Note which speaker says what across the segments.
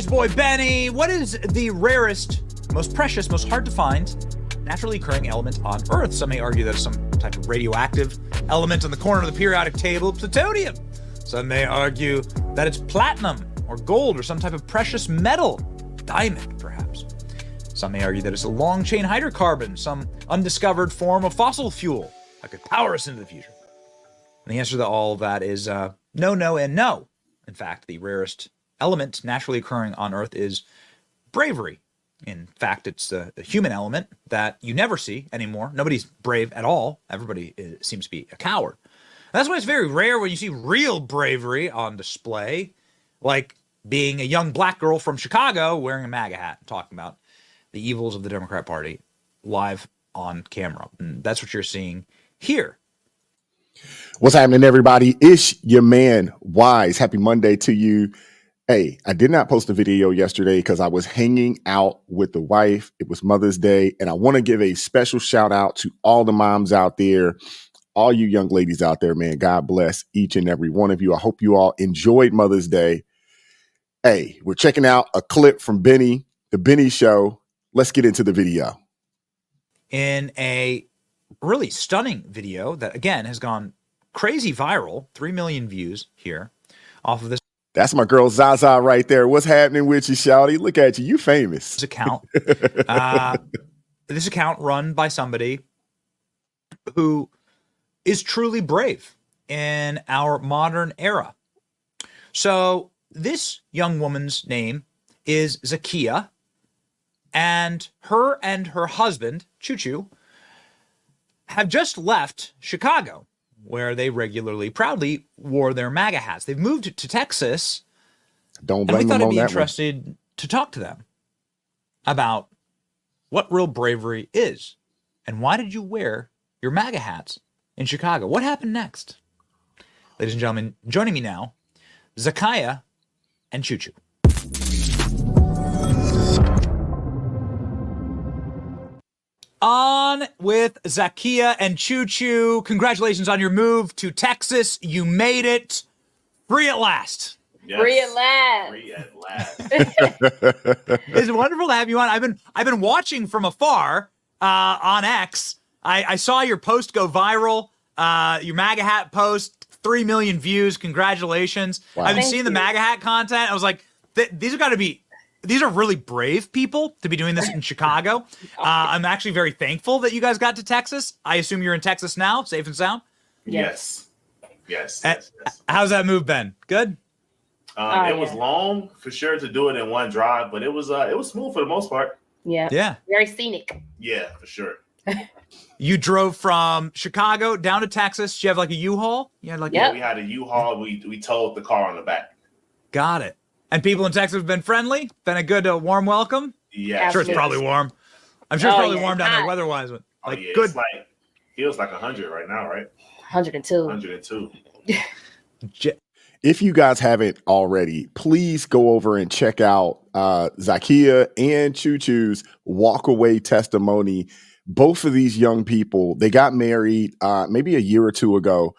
Speaker 1: boy Benny. What is the rarest, most precious, most hard to find naturally occurring element on Earth? Some may argue that it's some type of radioactive element on the corner of the periodic table, plutonium. Some may argue that it's platinum or gold or some type of precious metal, diamond perhaps. Some may argue that it's a long-chain hydrocarbon, some undiscovered form of fossil fuel that could power us into the future. And the answer to all of that is no, no, and no. In fact, the rarest element naturally occurring on Earth is bravery. In fact, it's the human element that you never see anymore. Nobody's brave at all. Everybody seems to be a coward. That's why it's very rare when you see real bravery on display, like being a young black girl from Chicago wearing a MAGA hat, talking about the evils of the Democrat Party live on camera. And that's what you're seeing here.
Speaker 2: What's happening, everybody? It's your man, Wise. Happy Monday to you. Hey, I did not post a video yesterday because I was hanging out with the wife. It was Mother's Day, and I want to give a special shout out to all the moms out there, all you young ladies out there, man. God bless each and every one of you. I hope you all enjoyed Mother's Day. Hey, we're checking out a clip from Benny, the Benny Show. Let's get into the video.
Speaker 1: In a really stunning video that, again, has gone crazy viral, 3 million views here off of this.
Speaker 2: That's my girl Zaza right there. What's happening with you, Shouty? Look at you. You famous.
Speaker 1: This account. This account run by somebody who is truly brave in our modern era. So this young woman's name is Zakia, and her husband, Choo Choo, have just left Chicago, where they regularly, proudly wore their MAGA hats. They've moved to Texas.
Speaker 2: Don't blame
Speaker 1: and we thought
Speaker 2: them
Speaker 1: it'd be
Speaker 2: on that
Speaker 1: interested to talk to them about what real bravery is and why did you wear your MAGA hats in Chicago? What happened next? Ladies and gentlemen, joining me now, Zakia and Choo Choo. On with Zakia and Choo Choo. Congratulations on your move to Texas. You made it. Free at last.
Speaker 3: Yes. Free at last. Free at last.
Speaker 1: It's wonderful to have you on. I've been watching from afar on X. I saw your post go viral. Your MAGA hat post, 3 million views. Congratulations.
Speaker 2: Wow.
Speaker 1: I've been seeing the MAGA hat content. I was like, these are really brave people to be doing this in Chicago. I'm actually very thankful that you guys got to Texas. I assume you're in Texas now, safe and sound?
Speaker 3: Yes.
Speaker 1: How's that move been? Good?
Speaker 3: It was long for sure to do it in one drive, but it was smooth for the most part.
Speaker 1: Yeah.
Speaker 4: Very scenic.
Speaker 3: Yeah, for sure.
Speaker 1: You drove from Chicago down to Texas. Did you have like a U-Haul?
Speaker 3: Yeah, we had a U-Haul. We towed the car on the back.
Speaker 1: Got it. And people in Texas have been friendly? Been a good, warm welcome?
Speaker 3: Yeah.
Speaker 1: I'm sure it's probably warm. I'm sure it's probably warm down there weather-wise. But good.
Speaker 3: It's feels like 100 right now, right?
Speaker 4: 102.
Speaker 3: 102.
Speaker 2: If you guys haven't already, please go over and check out Zakia and Choo Choo's walkaway testimony. Both of these young people, they got married maybe a year or two ago.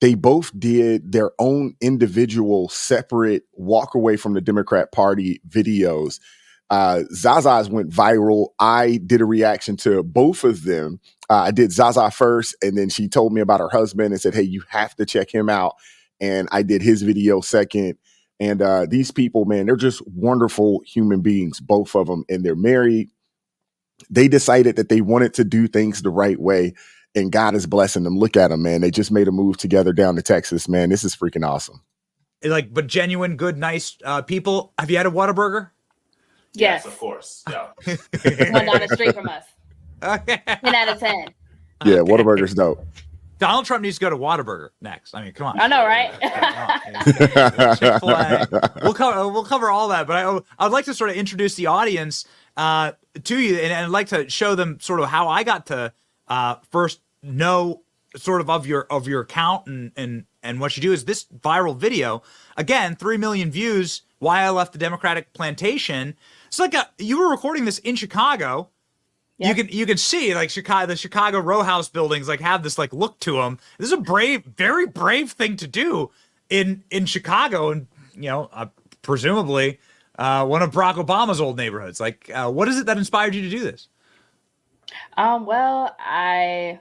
Speaker 2: They both did their own individual separate walk away from the Democrat Party videos. Zaza's went viral. I did a reaction to both of them. I did Zaza first, and then she told me about her husband and said, hey, you have to check him out. And I did his video second. And these people, man, they're just wonderful human beings, both of them. And they're married. They decided that they wanted to do things the right way. And God is blessing them. Look at them, man. They just made a move together down to Texas, man. This is freaking awesome.
Speaker 1: But genuine, good, nice people. Have you had a Whataburger?
Speaker 3: Yes, of course. Yeah.
Speaker 4: One down the street from us.
Speaker 1: Okay.
Speaker 4: 10 out of 10.
Speaker 2: Yeah, okay. Whataburger's dope.
Speaker 1: Donald Trump needs to go to Whataburger next. I mean, come on.
Speaker 4: I know, right?
Speaker 1: Chick-fil-A. We'll cover all that, but I would like to sort of introduce the audience to you, and I'd like to show them sort of how I got to first know sort of your account and what you do. Is this viral video, again, 3 million views, why I left the Democratic plantation. It's like you were recording this in Chicago. Yep. You can see like the Chicago row house buildings like have this like look to them. This is a very brave thing to do in Chicago, and presumably one of Barack Obama's old neighborhoods. Like, what is it that inspired you to do this?
Speaker 4: Well, I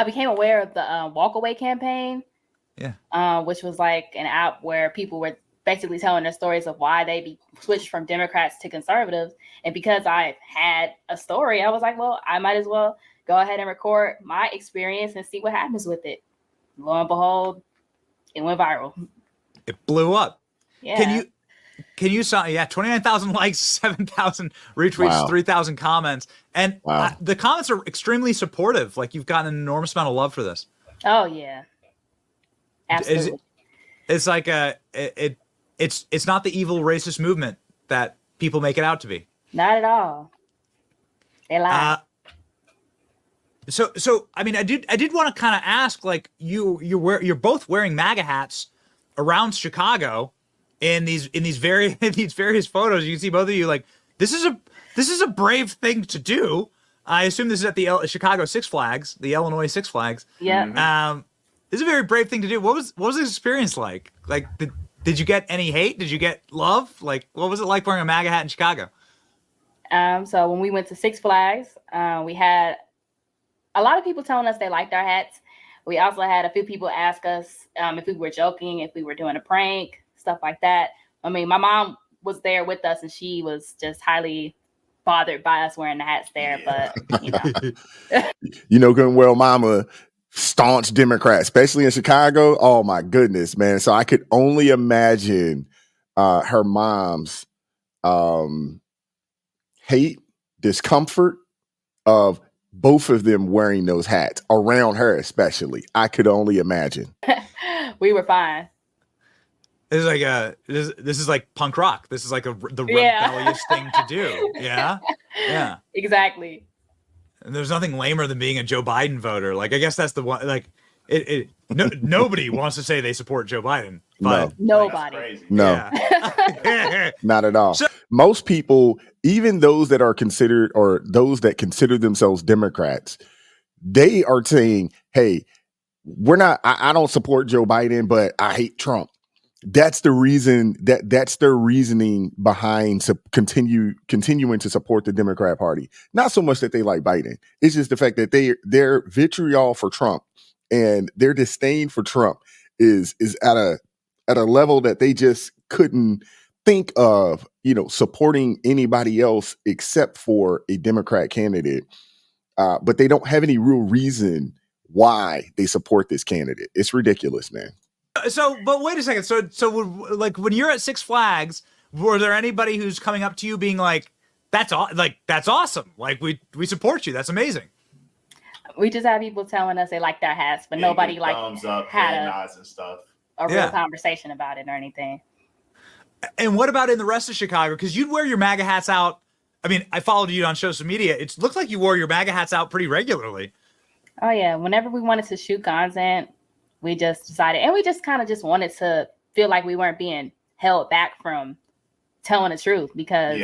Speaker 4: became aware of the walkaway campaign.
Speaker 1: Yeah.
Speaker 4: Which was like an app where people were basically telling their stories of why they switched from Democrats to conservatives. And because I had a story, I was like, well, I might as well go ahead and record my experience and see what happens with it. Lo and behold, it went viral.
Speaker 1: It blew up.
Speaker 4: Yeah.
Speaker 1: Can you saw 29,000 likes, 7,000 retweets,
Speaker 2: Wow.
Speaker 1: 3,000 comments, and
Speaker 2: Wow.
Speaker 1: the comments are extremely supportive. Like, you've gotten an enormous amount of love for this.
Speaker 4: Oh yeah. Absolutely.
Speaker 1: It's like it's not the evil racist movement that people make it out to be.
Speaker 4: Not at all. They lie.
Speaker 1: So I mean, I did want to kind of ask, like, you're both wearing MAGA hats around Chicago in these various photos. You can see both of you, like, this is a brave thing to do. I assume this is at the Chicago Six Flags, the Illinois Six Flags.
Speaker 4: Yeah.
Speaker 1: This is a very brave thing to do. What was this experience like? Like, did you get any hate? Did you get love? Like, what was it like wearing a MAGA hat in Chicago?
Speaker 4: So when we went to Six Flags, we had a lot of people telling us they liked our hats. We also had a few people ask us if we were joking, if we were doing a prank, stuff like that. I mean, my mom was there with us, and she was just highly bothered by us wearing the hats there. But
Speaker 2: You know good and well, Mama, staunch Democrat, especially in Chicago. Oh my goodness, man. So I could only imagine her mom's hate, discomfort of both of them wearing those hats around her, especially. I could only imagine.
Speaker 4: we were fine.
Speaker 1: This is like this is like punk rock. This is like the rebellious thing to do. Yeah. Yeah.
Speaker 4: Exactly.
Speaker 1: And there's nothing lamer than being a Joe Biden voter. Like, I guess that's the one. Like, nobody wants to say they support Joe Biden, but
Speaker 4: Nobody.
Speaker 2: No,
Speaker 1: yeah.
Speaker 2: not at all.
Speaker 1: So-
Speaker 2: Most people, even those that are considered or those that consider themselves Democrats, they are saying, hey, I don't support Joe Biden, but I hate Trump. That's the reason that's their reasoning behind continuing to support the Democrat Party. Not so much that they like Biden. It's just the fact that their vitriol for Trump and their disdain for Trump is at a level that they just couldn't think of, supporting anybody else except for a Democrat candidate. But they don't have any real reason why they support this candidate. It's ridiculous, man.
Speaker 1: So, but wait a second. So like, when you're at Six Flags, were there anybody who's coming up to you being like, that's awesome. Like, we support you. That's amazing.
Speaker 4: We just have people telling us they liked our hats, but nobody like
Speaker 3: thumbs up,
Speaker 4: had
Speaker 3: nods and stuff.
Speaker 4: a real conversation about it or anything.
Speaker 1: And what about in the rest of Chicago? Because you'd wear your MAGA hats out. I mean, I followed you on social media. It looked like you wore your MAGA hats out pretty regularly.
Speaker 4: Oh yeah. Whenever we wanted to shoot content, we just decided, and we just kind of just wanted to feel like we weren't being held back from telling the truth, because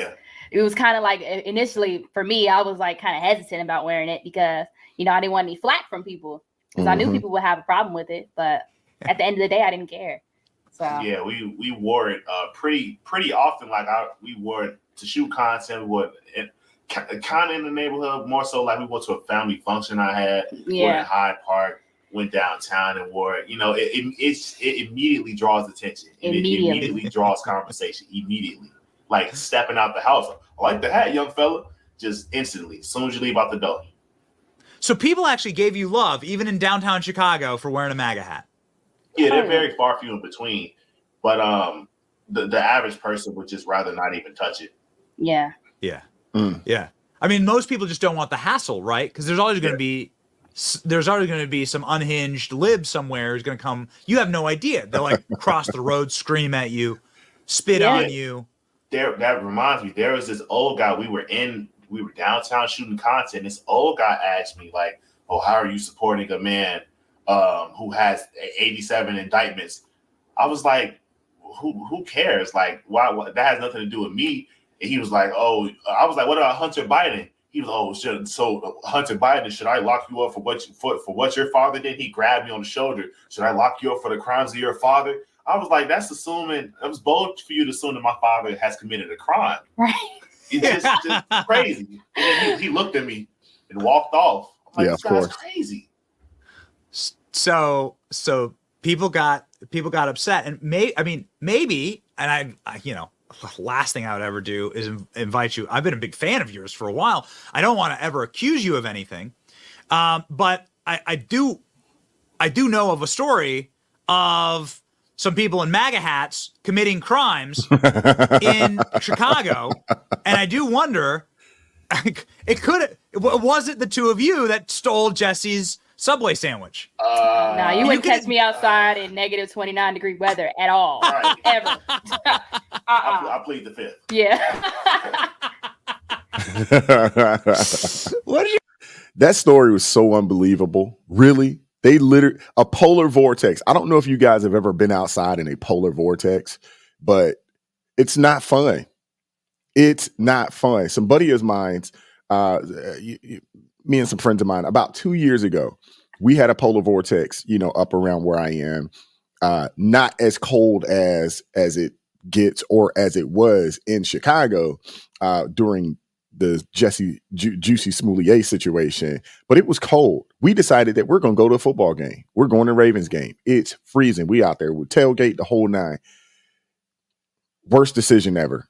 Speaker 4: it was kind of like, initially for me, I was like kind of hesitant about wearing it because, I didn't want any flack from people, because I knew people would have a problem with it. But at the end of the day, I didn't care. So
Speaker 3: yeah, we wore it pretty often. Like we wore it to shoot content. We wore it kind of in the neighborhood, more so like we went to a family function I had. Wore it in Hyde Park. Went downtown and wore it. It immediately draws attention. And it immediately draws conversation. Immediately, like stepping out the house. I like the hat, young fella. Just instantly, as soon as you leave out the door.
Speaker 1: So people actually gave you love, even in downtown Chicago, for wearing a MAGA hat.
Speaker 3: Yeah, they're very far few in between. But the average person would just rather not even touch it.
Speaker 4: Yeah.
Speaker 1: Yeah. Yeah. I mean, most people just don't want the hassle, right? Because there's always going to be some unhinged lib somewhere who's going to come. You have no idea. They'll like cross the road, scream at you, spit on you.
Speaker 3: That reminds me, there was this old guy. We were downtown shooting content. This old guy asked me like, "Oh, how are you supporting a man who has 87 indictments?" I was like, "Who cares? Like, why? That has nothing to do with me." And he was like, "Oh," I was like, "What about Hunter Biden?" He was, "So Hunter Biden, should I lock you up for what your father did?" He grabbed me on the shoulder. "Should I lock you up for the crimes of your father?" I was like, that's assuming, it was bold for you to assume that my father has committed a crime.
Speaker 4: Right.
Speaker 3: It's just crazy. And then he looked at me and walked off. I'm like,
Speaker 2: Yeah,
Speaker 3: this
Speaker 2: of
Speaker 3: guy's
Speaker 2: course.
Speaker 3: crazy.
Speaker 1: So people got upset, and maybe, and I last thing I would ever do is invite you. I've been a big fan of yours for a while. I don't want to ever accuse you of anything, but I do know of a story of some people in MAGA hats committing crimes in Chicago, and I do wonder, was it the two of you that stole Jesse's Subway sandwich?
Speaker 4: No, you wouldn't catch me outside in negative 29-degree weather at all,
Speaker 3: Right.
Speaker 4: ever.
Speaker 3: I plead the fifth.
Speaker 4: Yeah.
Speaker 1: What did you?
Speaker 2: That story was so unbelievable. Really? They literally, a polar vortex. I don't know if you guys have ever been outside in a polar vortex, but it's not fun. It's not fun. Some buddy of mine, me and some friends of mine, about 2 years ago, we had a polar vortex, up around where I am. Not as cold as it gets or as it was in Chicago during the Jussie Smollett situation, but it was cold. We decided that we're going to go to a football game. We're going to Ravens game. It's freezing. We out there with tailgate, the whole nine. Worst decision ever.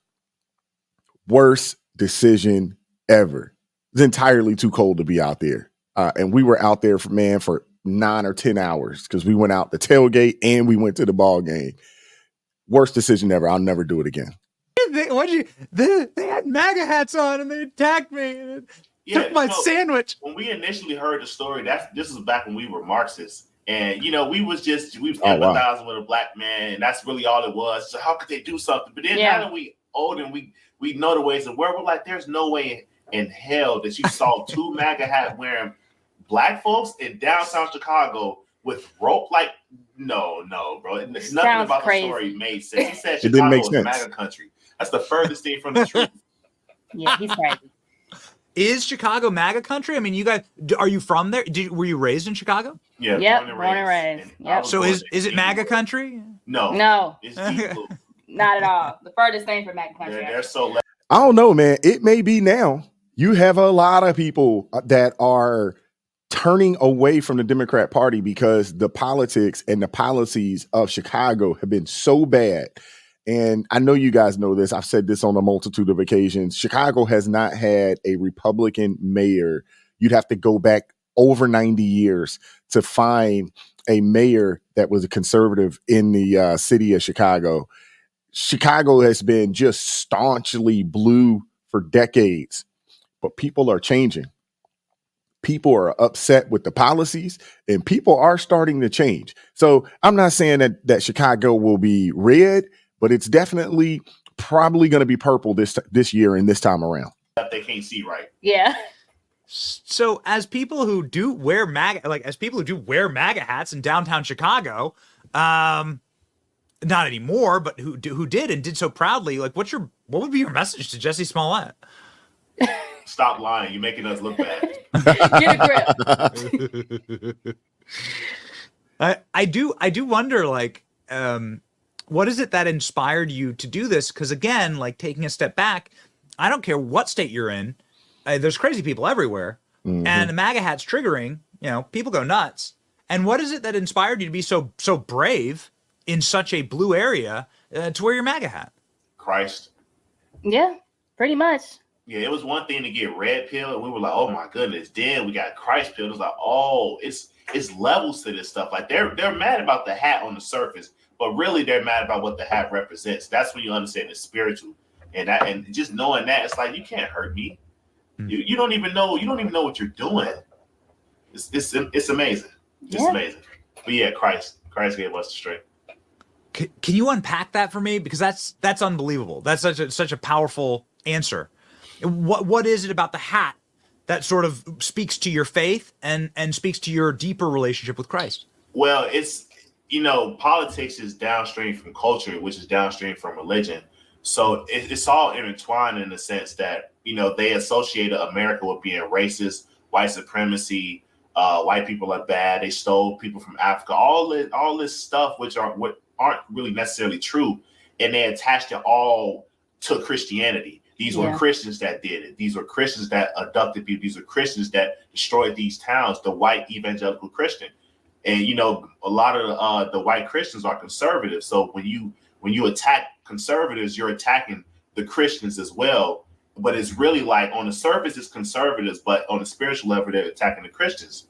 Speaker 2: Worst decision ever. It's entirely too cold to be out there. And we were out there for 9 or 10 hours because we went out the tailgate and we went to the ball game. Worst decision ever. I'll never do it again.
Speaker 1: They had MAGA hats on and they attacked me and took my sandwich.
Speaker 3: When we initially heard the story, this was back when we were Marxists. And we was empathizing with a black man, and that's really all it was. So how could they do something? But then now that we old and we know the ways of where we're like, there's no way in hell that you saw two MAGA hat wearing black folks in downtown Chicago with rope. Like, no, bro. Nothing about
Speaker 4: crazy.
Speaker 3: The story made sense. He said
Speaker 2: It didn't make
Speaker 3: Chicago is
Speaker 2: sense.
Speaker 3: MAGA country. That's the furthest thing from the truth.
Speaker 4: Yeah, he's crazy.
Speaker 1: Is Chicago MAGA country? I mean, you guys, are you from there? Were you raised in Chicago?
Speaker 3: Yeah,
Speaker 4: yep, born and raised. Yep.
Speaker 1: So is it MAGA country?
Speaker 3: No. It's deep blue.
Speaker 4: Not at all. The furthest thing from MAGA country.
Speaker 3: They're so left.
Speaker 2: I don't know, man. It may be now. You have a lot of people that are turning away from the Democrat Party because the politics and the policies of Chicago have been so bad. And I know you guys know this. I've said this on a multitude of occasions. Chicago has not had a Republican mayor. You'd have to go back over 90 years to find a mayor that was a conservative in the city of Chicago. Chicago has been just staunchly blue for decades, but people are changing. People are upset with the policies and people are starting to change. So I'm not saying that Chicago will be red, but it's definitely probably going to be purple this year and this time around.
Speaker 3: They can't see right.
Speaker 4: Yeah.
Speaker 1: So as people who do wear MAGA hats in downtown Chicago, not anymore, but who did and did so proudly, like what would be your message to Jussie Smollett?
Speaker 3: Stop lying. You're making us look bad.
Speaker 4: Get a grip.
Speaker 1: I do wonder, like, what is it that inspired you to do this? Because again, like taking a step back, I don't care what state you're in. There's crazy people everywhere, and the MAGA hat's triggering. People go nuts. And what is it that inspired you to be so brave in such a blue area to wear your MAGA hat?
Speaker 3: Christ.
Speaker 4: Yeah, pretty much.
Speaker 3: Yeah, it was one thing to get red pill, and we were like, "Oh my goodness!" Then we got Christ pill. It was like, "Oh, it's levels to this stuff." Like they're mad about the hat on the surface, but really they're mad about what the hat represents. That's when you understand it's spiritual, and just knowing that, it's like you can't hurt me. You don't even know. You don't even know what you're doing. It's amazing. It's amazing. But yeah, Christ gave us the strength.
Speaker 1: Can you unpack that for me? Because that's unbelievable. That's such a powerful answer. What is it about the hat that sort of speaks to your faith and speaks to your deeper relationship with Christ?
Speaker 3: Well, it's, politics is downstream from culture, which is downstream from religion. So it's all intertwined in the sense that, they associated America with being racist, white supremacy, white people are bad. They stole people from Africa, all this stuff, which are what aren't really necessarily true, and they attached it all to Christianity. These were Christians that did it. These were Christians that abducted people. These were Christians that destroyed these towns, the white evangelical Christian. And, you know, a lot of the white Christians are conservative. So when you attack conservatives, you're attacking the Christians as well. But it's really like on the surface, it's conservatives, but on the spiritual level, they're attacking the Christians.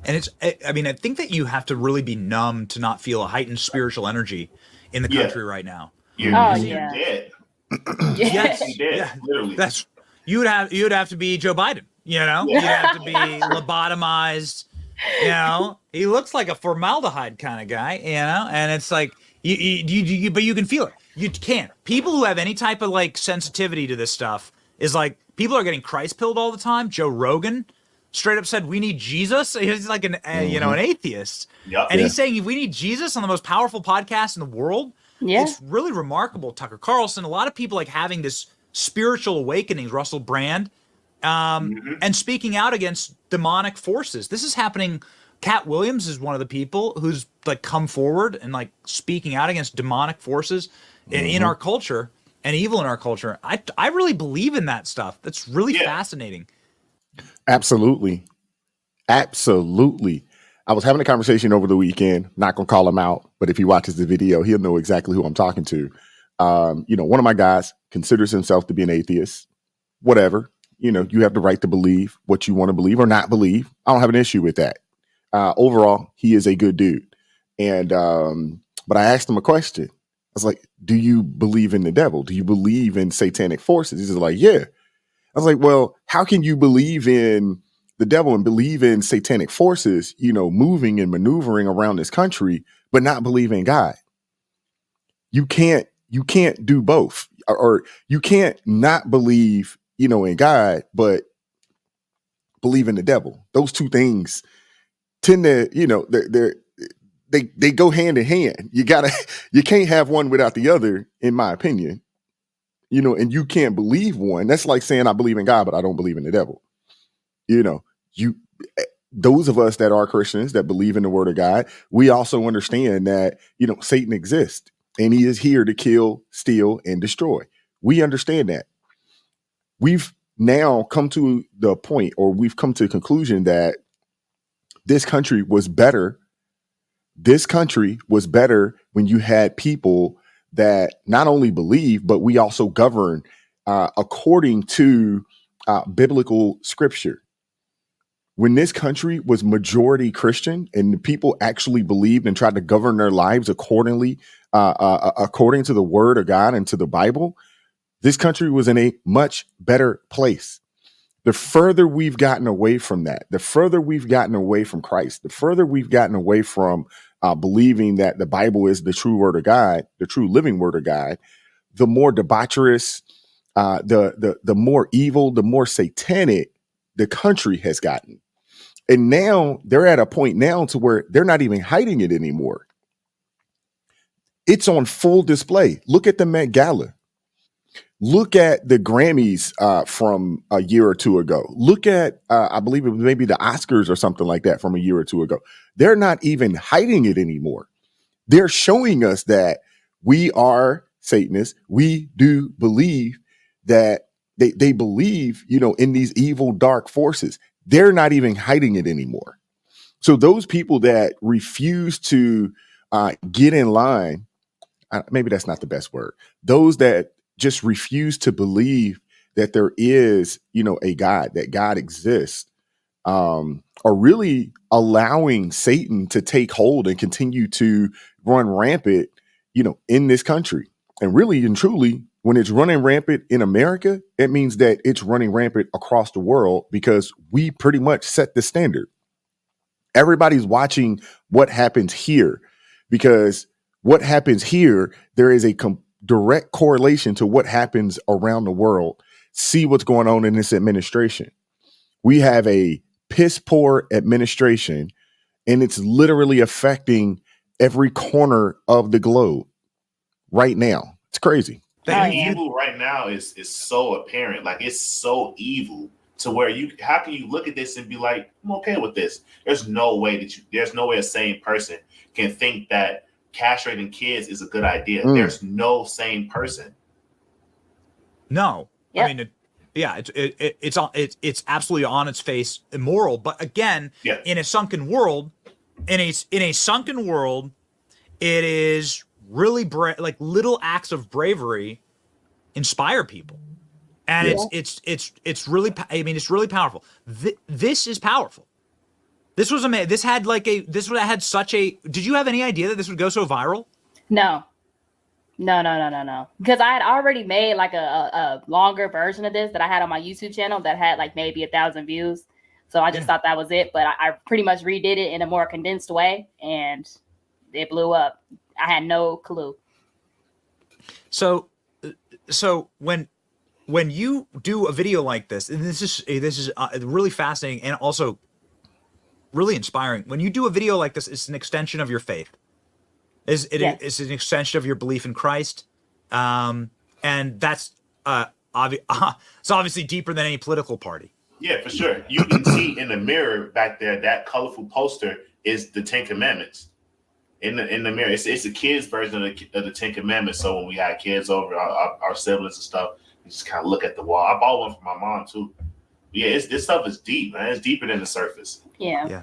Speaker 1: And I think that you have to really be numb to not feel a heightened spiritual energy in the country right now.
Speaker 3: You're dead.
Speaker 1: Yes,
Speaker 3: dead, literally.
Speaker 1: You would have to be Joe Biden, you know? You'd have to be lobotomized, you know? He looks like a formaldehyde kind of guy, you know? And it's like, but you can feel it. You can't. People who have any type of like sensitivity to this stuff is like, people are getting Christ pilled all the time. Joe Rogan straight up said, we need Jesus. He's like an atheist. Yep. And he's saying, if we need Jesus on the most powerful podcast in the world, it's really remarkable. Tucker Carlson, a lot of people like having this spiritual awakening, Russell Brand, and speaking out against demonic forces. This is happening. Cat Williams is one of the people who's like come forward and like speaking out against demonic forces in our culture and evil in our culture. I really believe in that stuff. That's really fascinating.
Speaker 2: Absolutely. Absolutely. I was having a conversation over the weekend, not going to call him out, but if he watches the video, he'll know exactly who I'm talking to. You know, one of my guys considers himself to be an atheist, whatever. You know, you have the right to believe what you want to believe or not believe. I don't have an issue with that. Overall, he is a good dude. And, but I asked him a question. I was like, do you believe in the devil? Do you believe in satanic forces? He's like, yeah. I was like, well, how can you believe in the devil and believe in satanic forces, you know, moving and maneuvering around this country, but not believe in God? You can't do both, or you can't not believe, you know, in God, but believe in the devil. Those two things tend to, you know, they go hand in hand. You can't have one without the other, in my opinion. You know, and you can't believe one. That's like saying I believe in God, but I don't believe in the devil. You know, those of us that are Christians that believe in the word of God, we also understand that, you know, Satan exists and he is here to kill, steal, and destroy. We understand that. We've now come to the point, or we've come to the conclusion that this country was better. This country was better when you had people that not only believe, but we also govern according to biblical scripture. When this country was majority Christian and the people actually believed and tried to govern their lives accordingly, according to the word of God and to the Bible, this country was in a much better place. The further we've gotten away from that, the further we've gotten away from Christ, the further we've gotten away from believing that the Bible is the true word of God, the true living word of God, the more debaucherous, the more evil, the more satanic the country has gotten. And now they're at a point now to where they're not even hiding it anymore. It's on full display. Look at the Met Gala. Look at the Grammys from a year or two ago. Look at, I believe it was maybe the Oscars or something like that from a year or two ago. They're not even hiding it anymore. They're showing us that we are Satanists. We do believe that they believe, you know, in these evil, dark forces. They're not even hiding it anymore. So those people that refuse to get in line, maybe that's not the best word. Those that just refuse to believe that there is, you know, a God, that God exists, are really allowing Satan to take hold and continue to run rampant, you know, in this country. And really and truly, when it's running rampant in America, it means that it's running rampant across the world because we pretty much set the standard. Everybody's watching what happens here because what happens here, there is a direct correlation to what happens around the world. See what's going on in this administration. We have a piss poor administration, and it's literally affecting every corner of the globe right now. It's crazy.
Speaker 3: The evil right now is so apparent. Like, it's so evil to where how can you look at this and be like, I'm okay with this? There's no way a sane person can think that castrating kids is a good idea. There's no sane person.
Speaker 1: No, yep. I mean, it's absolutely on its face immoral. But again, in a sunken world, in a sunken world, it is really like little acts of bravery inspire people, and it's really, I mean, it's really powerful. This is powerful. This was amazing. This had such a. Did you have any idea that this would go so viral?
Speaker 4: No. Because I had already made like a longer version of this that I had on my YouTube channel that had like maybe 1,000 views. So I just thought that was it. But I pretty much redid it in a more condensed way, and it blew up. I had no clue. So when you do a video like this, and this is really fascinating and also really inspiring. When you do a video like this, it's an extension of your faith. It's an extension of your belief in Christ, and that's it's obviously deeper than any political party.
Speaker 3: Yeah, for sure. You can see in the mirror back there, that colorful poster is the 10 Commandments. In the mirror, it's a kid's version of the 10 Commandments. So when we had kids over, our siblings and stuff, we just kind of look at the wall. I bought one for my mom too. Yeah, this stuff is deep, man. It's deeper than the surface. Yeah.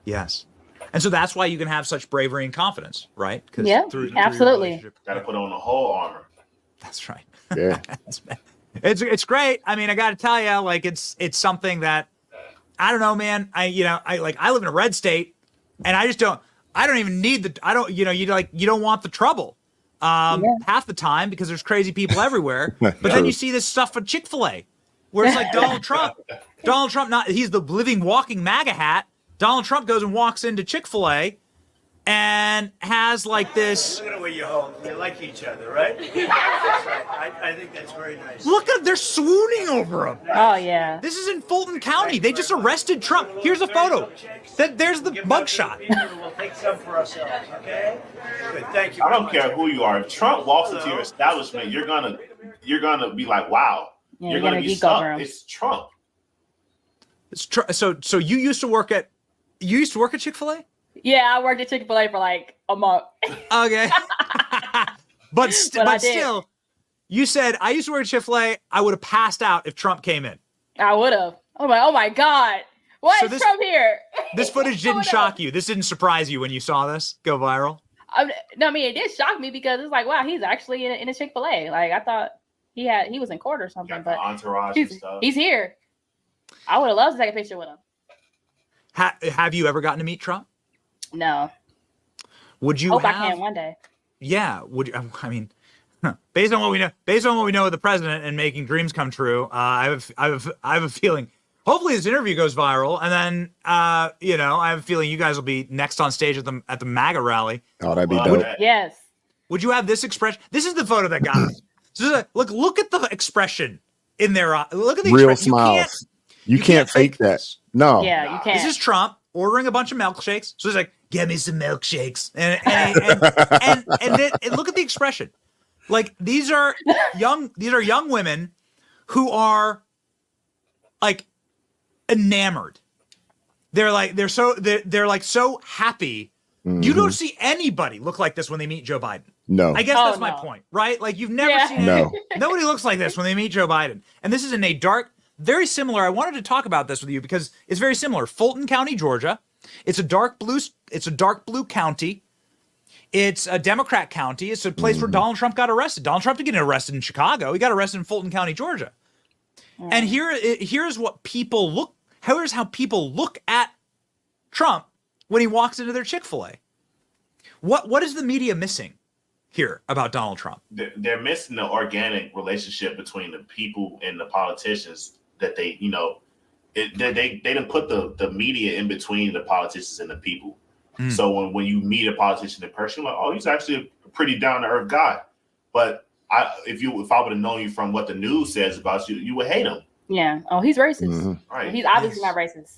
Speaker 1: Yes. And so that's why you can have such bravery and confidence, right?
Speaker 4: Through absolutely.
Speaker 3: Got to put on the whole armor.
Speaker 1: That's right.
Speaker 2: Yeah.
Speaker 1: It's great. I mean, I got to tell you, like, it's something that I don't know, man. I live in a red state, and I don't even need you don't want the trouble half the time because there's crazy people everywhere. But then you see this stuff at Chick-fil-A where it's like Donald Trump, he's the living, walking MAGA hat. Donald Trump goes and walks into Chick-fil-A and has like this.
Speaker 5: Look at the way you hold. You like each other, right? I think that's very nice.
Speaker 1: Look at, they're swooning over him.
Speaker 4: Oh yeah.
Speaker 1: This is in Fulton County. They just arrested Trump. Here's a photo. There's the mugshot.
Speaker 5: We'll take some for ourselves, okay? Good. Thank you.
Speaker 3: I don't care who you are. If Trump walks into your establishment, you're gonna be like, wow.
Speaker 4: Yeah,
Speaker 3: you're gonna be stuck. It's Trump.
Speaker 1: So you used to work at Chick-fil-A?
Speaker 4: Yeah, I worked at Chick-fil-A for like a month.
Speaker 1: Okay. but still, you said, I used to work at Chick-fil-A. I would have passed out if Trump came in.
Speaker 4: I would have. Oh my God. Why is Trump here?
Speaker 1: This footage didn't shock you. This didn't surprise you when you saw this go viral?
Speaker 4: No, I mean, it did shock me because it's like, wow, he's actually in a Chick-fil-A. Like, I thought he was in court or something. But
Speaker 3: entourage and stuff.
Speaker 4: He's here. I would have loved to take a picture with him.
Speaker 1: Have you ever gotten to meet Trump?
Speaker 4: No.
Speaker 1: Would you?
Speaker 4: Hope I can one day.
Speaker 1: Yeah. Would you? I mean, based on what we know of the president and making dreams come true, I have a feeling. Hopefully, this interview goes viral, and then I have a feeling you guys will be next on stage at the MAGA rally.
Speaker 2: Oh, that'd be dope.
Speaker 4: Yes.
Speaker 1: Would you have this expression? This is the photo that got me. So look at the expression in their eye. Look at the
Speaker 2: real
Speaker 1: expression.
Speaker 2: smiles. You can't fake that. No.
Speaker 4: Yeah, you can't.
Speaker 1: This is Trump ordering a bunch of milkshakes. So he's like, "Get me some milkshakes," and look at the expression. Like these are young women who are like enamored. They're so happy. Mm-hmm. You don't see anybody look like this when they meet Joe Biden.
Speaker 2: No.
Speaker 1: I guess that's my point, right? Like you've never seen nobody looks like this when they meet Joe Biden. And this is in a dark, very similar. I wanted to talk about this with you because it's very similar. Fulton County, Georgia. It's a dark blue county. It's a Democrat county. It's a place where Donald Trump got arrested. Donald Trump didn't get arrested in Chicago. He got arrested in Fulton County, Georgia. And here's what people look. Here's how people look at Trump when he walks into their Chick-fil-A. What is the media missing here about Donald Trump?
Speaker 3: They're missing the organic relationship between the people and the politicians that they didn't put the media in between the politicians and the people. So when you meet a politician in person, you're like, oh, he's actually a pretty down to earth guy. But if I would have known you from what the news says about you, you would hate him.
Speaker 4: Yeah. Oh, he's racist.
Speaker 2: Mm-hmm.
Speaker 3: Right.
Speaker 4: He's obviously not racist.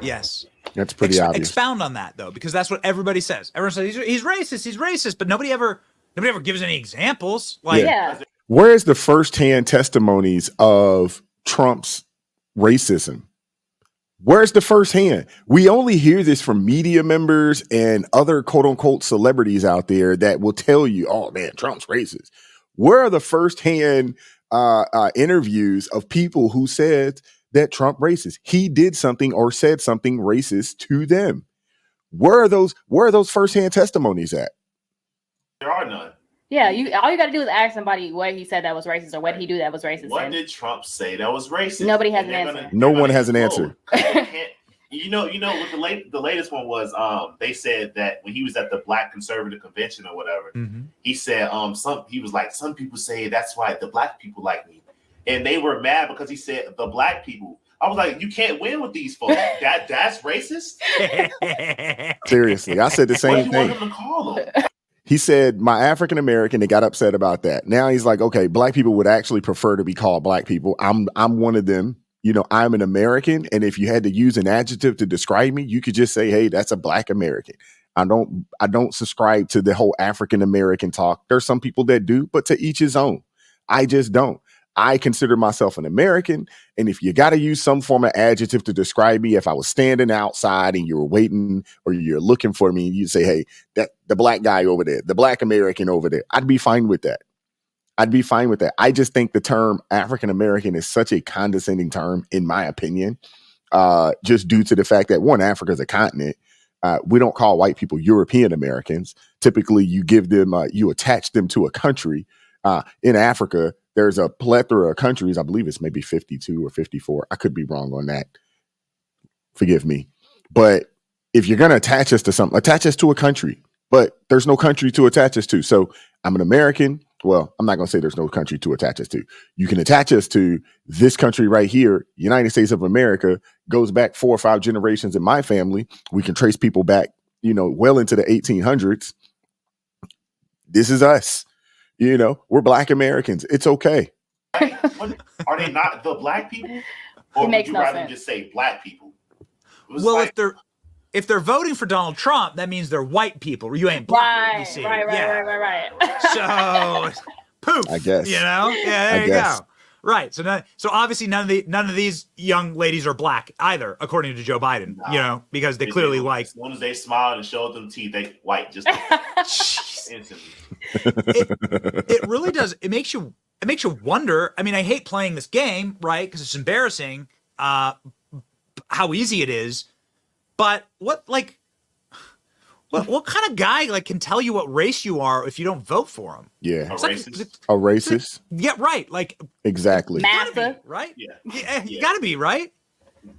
Speaker 1: Yes.
Speaker 2: That's pretty obvious.
Speaker 1: Expound on that though, because that's what everybody says. Everyone says he's racist, but nobody ever gives any examples. Like,
Speaker 2: where's the firsthand testimonies of Trump's racism? Where's the firsthand? We only hear this from media members and other quote unquote celebrities out there that will tell you, oh man, Trump's racist. Where are the firsthand interviews of people who said that Trump racist? He did something or said something racist to them. Where are those firsthand testimonies at?
Speaker 3: There are none.
Speaker 4: Yeah, all you got to do is ask somebody what he said that was racist or what he do that was racist.
Speaker 3: What did Trump say that was racist?
Speaker 4: Nobody has an answer.
Speaker 2: No one has an answer.
Speaker 3: You know what the latest one was? They said that when he was at the Black Conservative Convention or whatever, he said he was like, some people say that's why the black people like me, and they were mad because he said the black people. I was like, you can't win with these folks. That's racist.
Speaker 2: Seriously, I said the same thing.
Speaker 3: Want him to call them?
Speaker 2: He said, my African American, they got upset about that. Now he's like, okay, black people would actually prefer to be called black people. I'm one of them. You know, I'm an American. And if you had to use an adjective to describe me, you could just say, hey, that's a black American. I don't subscribe to the whole African American talk. There's some people that do, but to each his own. I just don't. I consider myself an American. And if you got to use some form of adjective to describe me, if I was standing outside and you were waiting or you're looking for me, and you say, hey, that the black guy over there, the black American over there, I'd be fine with that. I just think the term African American is such a condescending term, in my opinion, just due to the fact that, one, Africa is a continent. We don't call white people European Americans. Typically, you give them, you attach them to a country. In Africa, there's a plethora of countries. I believe it's maybe 52 or 54. I could be wrong on that. Forgive me. But if you're going to attach us to something, attach us to a country. But there's no country to attach us to. So I'm an American. Well, I'm not going to say there's no country to attach us to. You can attach us to this country right here, United States of America, goes back 4 or 5 generations in my family. We can trace people back, well into the 1800s. This is us. We're black Americans. It's okay.
Speaker 3: Are they not the black people? Or would you rather just say black people?
Speaker 1: Well, if they're voting for Donald Trump, that means they're white people. You ain't black.
Speaker 4: Right.
Speaker 1: So, poof.
Speaker 2: I guess.
Speaker 1: Yeah, there you go. Right. So obviously none of these young ladies are black either, according to Joe Biden. Because they clearly like.
Speaker 3: As soon as they smiled and showed them teeth, they white just instantly.
Speaker 1: It really does. It makes you wonder. I mean, I hate playing this game, right? Because it's embarrassing how easy it is. But what kind of guy can tell you what race you are if you don't vote for him?
Speaker 2: Yeah,
Speaker 3: a racist.
Speaker 2: A racist.
Speaker 1: Yeah, right.
Speaker 2: Exactly.
Speaker 1: Massive, right?
Speaker 3: Yeah.
Speaker 1: You got to be right.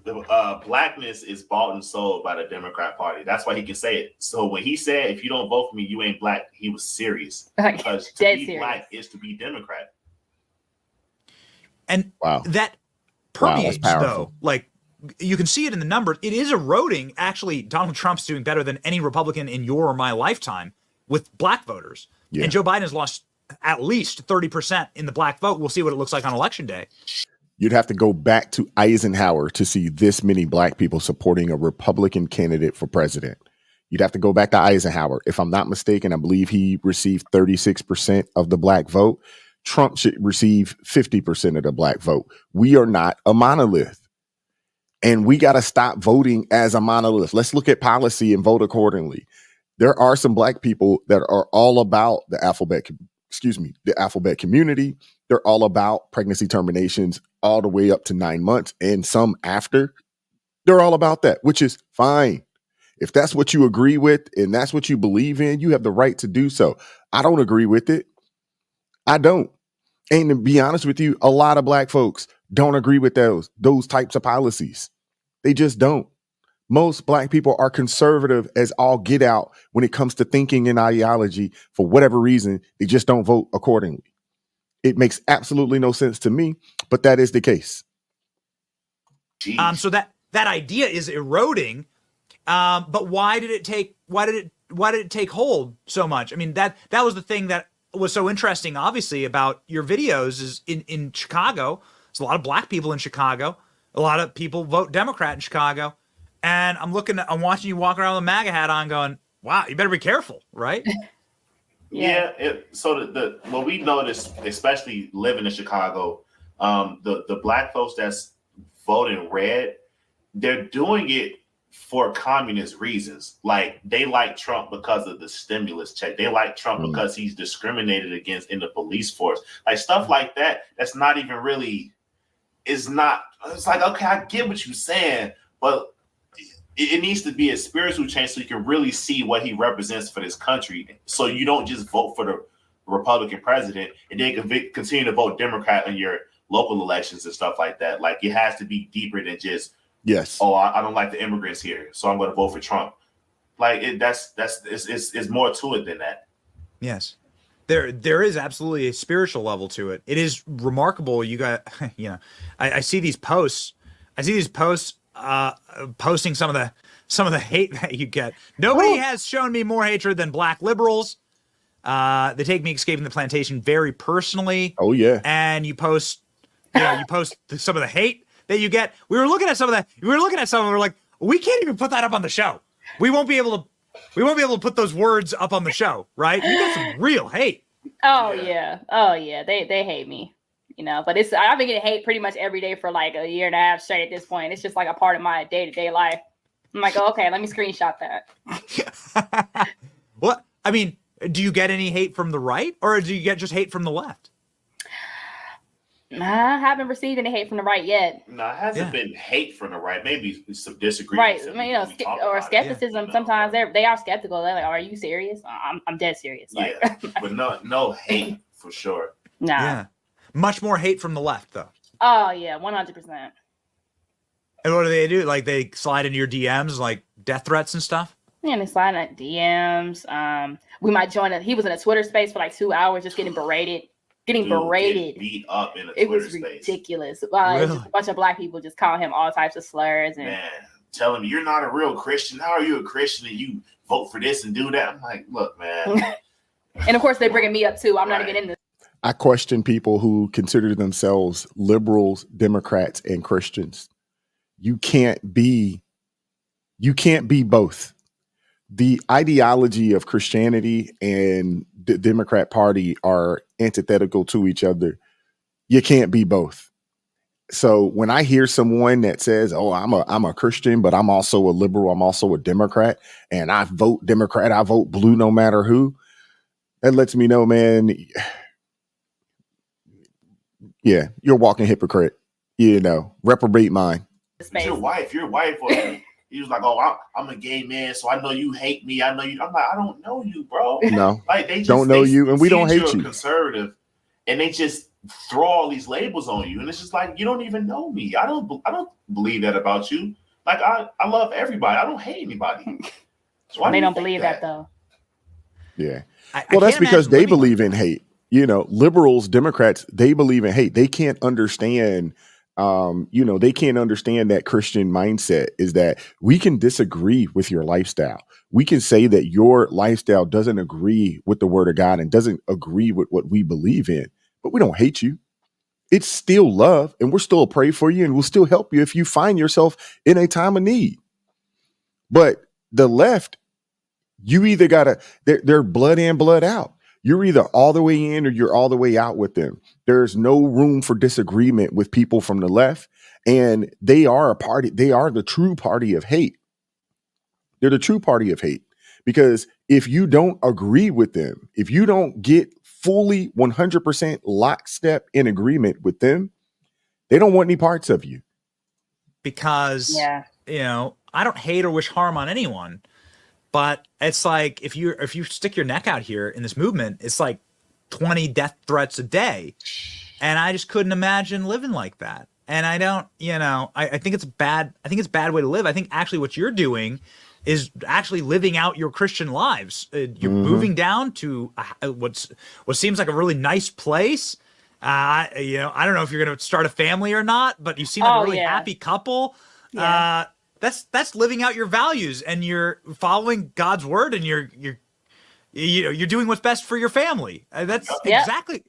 Speaker 3: The blackness is bought and sold by the Democrat Party. That's why he can say it. So when he said, "If you don't vote for me, you ain't black," he was serious. Because to be serious. Black is to be Democrat.
Speaker 1: And that permeates though. You can see it in the numbers. It is eroding. Actually, Donald Trump's doing better than any Republican in your or my lifetime with black voters. Yeah. And Joe Biden has lost at least 30% in the black vote. We'll see what it looks like on election day.
Speaker 2: You'd have to go back to Eisenhower to see this many black people supporting a Republican candidate for president. You'd have to go back to Eisenhower. If I'm not mistaken, I believe he received 36% of the black vote. Trump should receive 50% of the black vote. We are not a monolith. And we got to stop voting as a monolith. Let's look at policy and vote accordingly. There are some black people that are all about the alphabet community. They're all about pregnancy terminations all the way up to 9 months and some after. They're all about that, which is fine. If that's what you agree with and that's what you believe in, you have the right to do so. I don't agree with it. I don't. And to be honest with you, a lot of black folks don't agree with those types of policies. They just don't. Most black people are conservative as all get out when it comes to thinking and ideology. For whatever reason, they just don't vote accordingly. It makes absolutely no sense to me, but that is the case.
Speaker 1: So that idea is eroding. But why did it take hold so much? I mean, that was the thing that was so interesting, obviously, about your videos is in Chicago. There's a lot of black people in Chicago. A lot of people vote Democrat in Chicago. And I'm watching you walk around with a MAGA hat on going, wow, you better be careful, right?
Speaker 3: Yeah. So what we noticed, especially living in Chicago, the black folks that's voting red, they're doing it for communist reasons. Like, they like Trump because of the stimulus check. They like Trump because he's discriminated against in the police force. Like, stuff like that, that's not even really, it's like, okay, I get what you're saying, but it needs to be a spiritual change so you can really see what he represents for this country. So you don't just vote for the Republican president and then continue to vote Democrat in your local elections and stuff like that. Like, it has to be deeper than just,
Speaker 2: yes,
Speaker 3: oh, I don't like the immigrants here, so I'm going to vote for Trump. Like, it's more to it than that.
Speaker 1: Yes, there is absolutely a spiritual level to it. It is remarkable. You got, I see these posts. Posting some of the hate that you get. Nobody has shown me more hatred than black liberals. They take me escaping the plantation very personally.
Speaker 2: Oh yeah.
Speaker 1: And you post some of the hate that you get. We were looking at some of that. We were like, we can't even put that up on the show. We won't be able to put those words up on the show, right? You get some real hate.
Speaker 4: Oh yeah. They hate me. But I've been getting hate pretty much every day for like a year and a half straight at this point. It's just like a part of my day-to-day life. I'm like, okay, let me screenshot that.
Speaker 1: What? I mean, do you get any hate from the right, or do you get just hate from the left?
Speaker 4: I haven't received any hate from the right yet.
Speaker 3: No, it hasn't been hate from the right. Maybe some disagreements.
Speaker 4: Right. I mean, or skepticism. Sometimes they are skeptical. They're like, "Are you serious?" I'm dead serious. Like,
Speaker 3: yeah, but no hate for sure.
Speaker 4: Nah.
Speaker 1: Yeah. Much more hate from the left, though.
Speaker 4: Oh yeah, 100%.
Speaker 1: And what do they do? Like, they slide into your DMs, like death threats and stuff?
Speaker 4: Yeah, they slide in DMs. We might join he was in a Twitter space for like 2 hours just getting berated. Getting
Speaker 3: beat up in a Twitter
Speaker 4: space. It was ridiculous. Really? Just a bunch of black people just call him all types of slurs. And
Speaker 3: man, tell him you're not a real Christian. How are you a Christian and you vote for this and do that? I'm like, look, man.
Speaker 4: And of course, they're bringing me up too. I'm not even in this.
Speaker 2: I question people who consider themselves liberals, Democrats, and Christians. You can't be both. The ideology of Christianity and the Democrat Party are antithetical to each other. You can't be both. So when I hear someone that says, "Oh, I'm a Christian, but I'm also a liberal, I'm also a Democrat, and I vote Democrat, I vote blue no matter who," that lets me know, man, yeah, you're a walking hypocrite. Reprobate mind.
Speaker 3: Your wife, he was like, "Oh, I'm a gay man, so I know you hate me. I know you." I'm like, "I don't know you, bro."
Speaker 2: No,
Speaker 3: like they just
Speaker 2: don't know you, and we don't hate you.
Speaker 3: Conservative, and they just throw all these labels on you, and it's just like, you don't even know me. I don't believe that about you. Like, I love everybody. I don't hate anybody.
Speaker 4: So they don't believe that though.
Speaker 2: Yeah. Well, that's because they believe in hate. Liberals, Democrats, they believe in hate. They can't understand. They can't understand that Christian mindset is that we can disagree with your lifestyle. We can say that your lifestyle doesn't agree with the word of God and doesn't agree with what we believe in, but we don't hate you. It's still love, and we're still pray for you, and we'll still help you if you find yourself in a time of need. But the left, you either gotta, they're blood in, blood out. You're either all the way in or you're all the way out with them. There's no room for disagreement with people from the left. And they are a party. They are the true party of hate. They're the true party of hate. Because if you don't agree with them, if you don't get fully 100% lockstep in agreement with them, they don't want any parts of you.
Speaker 1: Because, I don't hate or wish harm on anyone. But it's like, if you stick your neck out here in this movement, it's like 20 death threats a day. And I just couldn't imagine living like that. And I don't, I think it's bad. I think it's a bad way to live. I think actually what you're doing is actually living out your Christian lives. You're moving down to what seems like a really nice place. I don't know if you're going to start a family or not, but you seem like a really happy couple. Yeah. That's living out your values, and you're following God's word, and you're doing what's best for your family. That's exactly,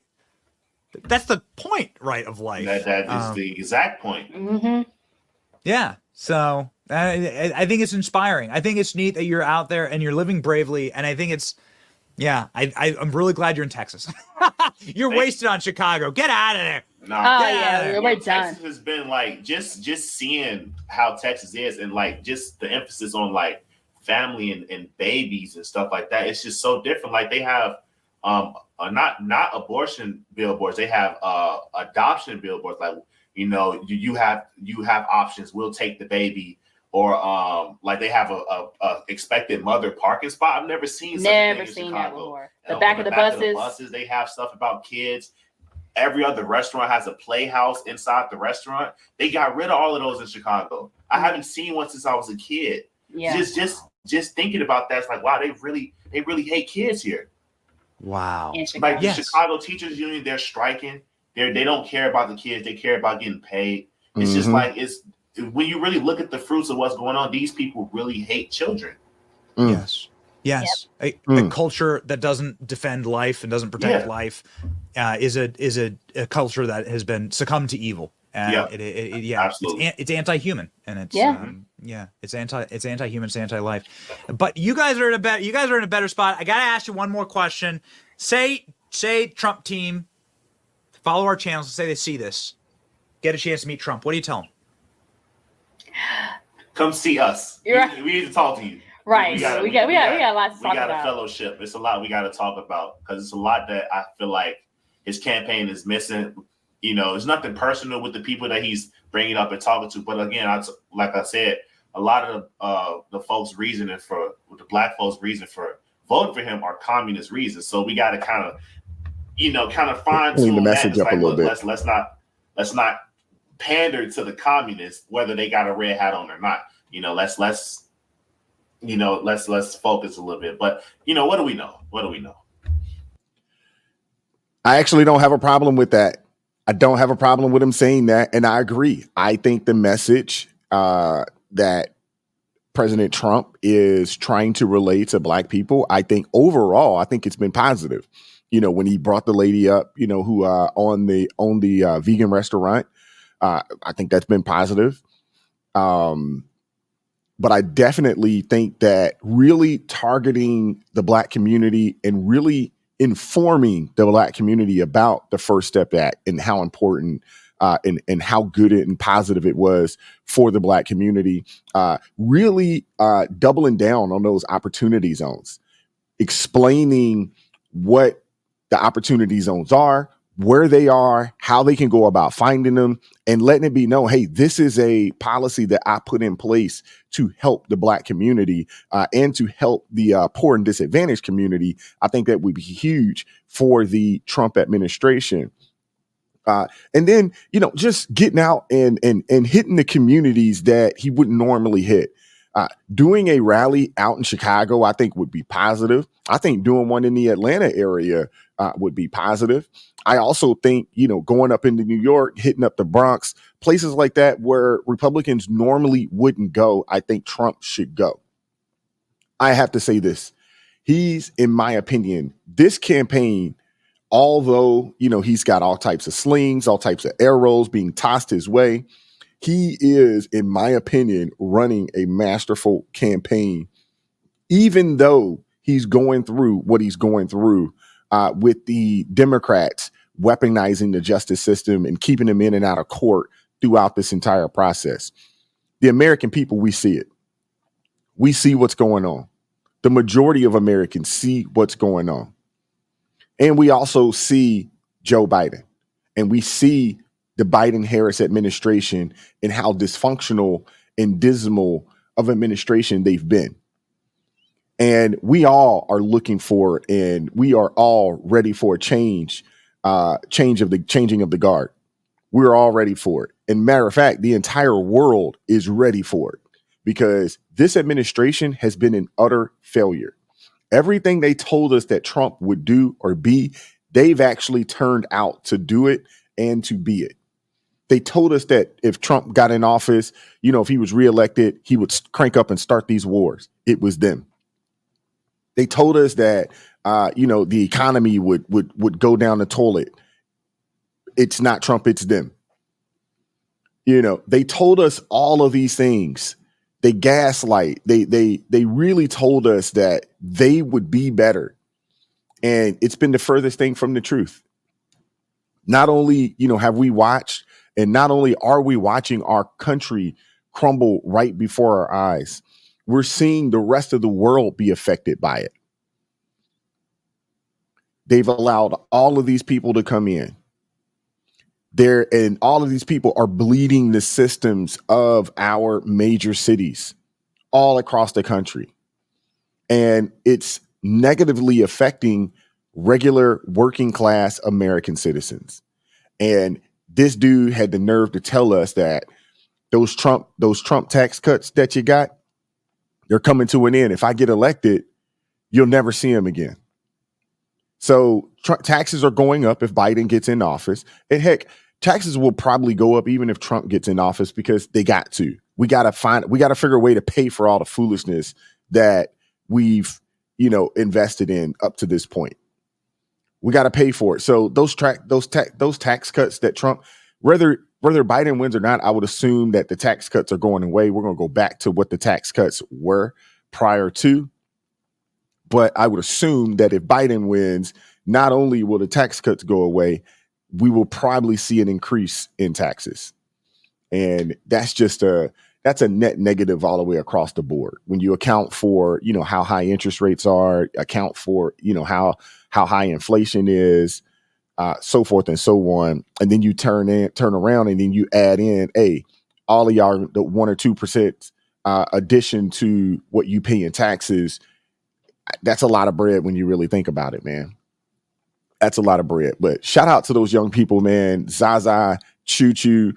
Speaker 1: that's the point, right, of life.
Speaker 3: That is the exact point.
Speaker 4: Mm-hmm.
Speaker 1: Yeah. So I think it's inspiring. I think it's neat that you're out there and you're living bravely, and I think it's Yeah, I'm really glad you're in Texas. You're wasted on Chicago. Get out of there.
Speaker 3: Nah,
Speaker 4: we're done.
Speaker 3: Texas has been like just seeing how Texas is, and like just the emphasis on like family and babies and stuff like that. It's just so different. Like they have not abortion billboards. They have adoption billboards. Like, you know, you have options. We'll take the baby. Or like they have a expected mother parking spot. I've never seen that before.
Speaker 4: The back of the buses.
Speaker 3: They have stuff about kids. Every other restaurant has a playhouse inside the restaurant. They got rid of all of those in Chicago. I haven't seen one since I was a kid.
Speaker 4: Yeah.
Speaker 3: Just thinking about that, it's like, wow, they really hate kids here.
Speaker 1: Wow.
Speaker 3: Like the Chicago Teachers Union, they're striking. They don't care about the kids. They care about getting paid. It's just like when you really look at the fruits of what's going on, these people really hate children.
Speaker 1: Yes. A culture that doesn't defend life and doesn't protect life is a culture that has been succumbed to evil. Absolutely. It's anti-human, and it's it's anti-human, it's anti-life. But you guys are in a better spot. I gotta ask you one more question. Say Trump team follow our channels and say they see this, get a chance to meet Trump. What do you tell them?
Speaker 3: Come see us. We need to talk to you.
Speaker 4: Right. We got a lot to talk about.
Speaker 3: We got a fellowship. It's a lot we got to talk about because it's a lot that I feel like his campaign is missing. You know, it's nothing personal with the people that he's bringing up and talking to. But again, like I said, a lot of the folks' reasoning for the black folks' reason for voting for him are communist reasons. So we got to kind of fine tune
Speaker 2: the message up a little bit.
Speaker 3: Let's not pander to the communists, whether they got a red hat on or not. You know, let's focus a little bit. But what do we know?
Speaker 2: I actually don't have a problem with that. I don't have a problem with him saying that, and I agree. I think the message that President Trump is trying to relay to black people, I think overall, I think it's been positive. You know, when he brought the lady up, who on the vegan restaurant. I think that's been positive. But I definitely think that really targeting the black community and really informing the black community about the First Step Act and how important and how good and positive it was for the black community, really doubling down on those opportunity zones, explaining what the opportunity zones are, where they are, how they can go about finding them, and letting it be known, hey, this is a policy that I put in place to help the black community and to help the poor and disadvantaged community. I think that would be huge for the Trump administration. And then, just getting out and hitting the communities that he wouldn't normally hit. Doing a rally out in Chicago, I think would be positive. I think doing one in the Atlanta area would be positive. I also think, going up into New York, hitting up the Bronx, places like that where Republicans normally wouldn't go, I think Trump should go. I have to say this. He's, in my opinion, this campaign, although, he's got all types of slings, all types of arrows being tossed his way, he is, in my opinion, running a masterful campaign, even though he's going through what he's going through with the Democrats weaponizing the justice system and keeping him in and out of court throughout this entire process. The American people, we see it. We see what's going on. The majority of Americans see what's going on. And we also see Joe Biden, and we see the Biden-Harris administration and how dysfunctional and dismal of administration they've been. And we all are looking for, and we are all ready for a changing of the guard. We're all ready for it. And matter of fact, the entire world is ready for it because this administration has been an utter failure. Everything they told us that Trump would do or be, they've actually turned out to do it and to be it. They told us that if Trump got in office, if he was reelected, he would crank up and start these wars. It was them. They told us that, the economy would go down the toilet. It's not Trump, it's them. They told us all of these things. They gaslight. They really told us that they would be better. And it's been the furthest thing from the truth. Not only, have we watched, and not only are we watching our country crumble right before our eyes, we're seeing the rest of the world be affected by it. They've allowed all of these people to come in there, and all of these people are bleeding the systems of our major cities all across the country. And it's negatively affecting regular working class American citizens. And this dude had the nerve to tell us that those Trump tax cuts that you got, they're coming to an end. If I get elected, you'll never see them again. So taxes are going up if Biden gets in office. And heck, taxes will probably go up even if Trump gets in office, because they got to. We got to figure a way to pay for all the foolishness that we've, invested in up to this point. We got to pay for it. So those tax cuts that Trump, whether Biden wins or not, I would assume that the tax cuts are going away. We're going to go back to what the tax cuts were prior to. But I would assume that if Biden wins, not only will the tax cuts go away, we will probably see an increase in taxes. And that's a net negative all the way across the board. When you account for, how high interest rates are, account for, how high inflation is, so forth and so on. And then you turn around and then you add in, all of y'all, the 1 or 2% addition to what you pay in taxes. That's a lot of bread when you really think about it, man. That's a lot of bread. But shout out to those young people, man. Zaza, Choo Choo.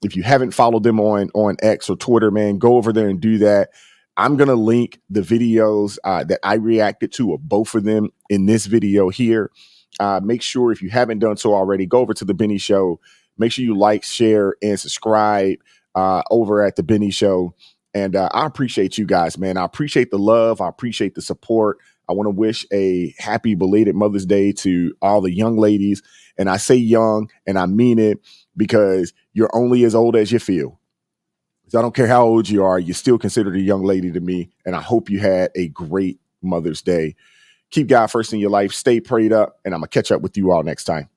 Speaker 2: If you haven't followed them on X or Twitter, man, go over there and do that. I'm going to link the videos that I reacted to of both of them in this video here. Make sure, if you haven't done so already, go over to The Benny Show. Make sure you like, share, and subscribe over at The Benny Show. And I appreciate you guys, man. I appreciate the love. I appreciate the support. I want to wish a happy belated Mother's Day to all the young ladies. And I say young, and I mean it, because you're only as old as you feel. So I don't care how old you are, you're still considered a young lady to me. And I hope you had a great Mother's Day. Keep God first in your life. Stay prayed up. And I'm going to catch up with you all next time.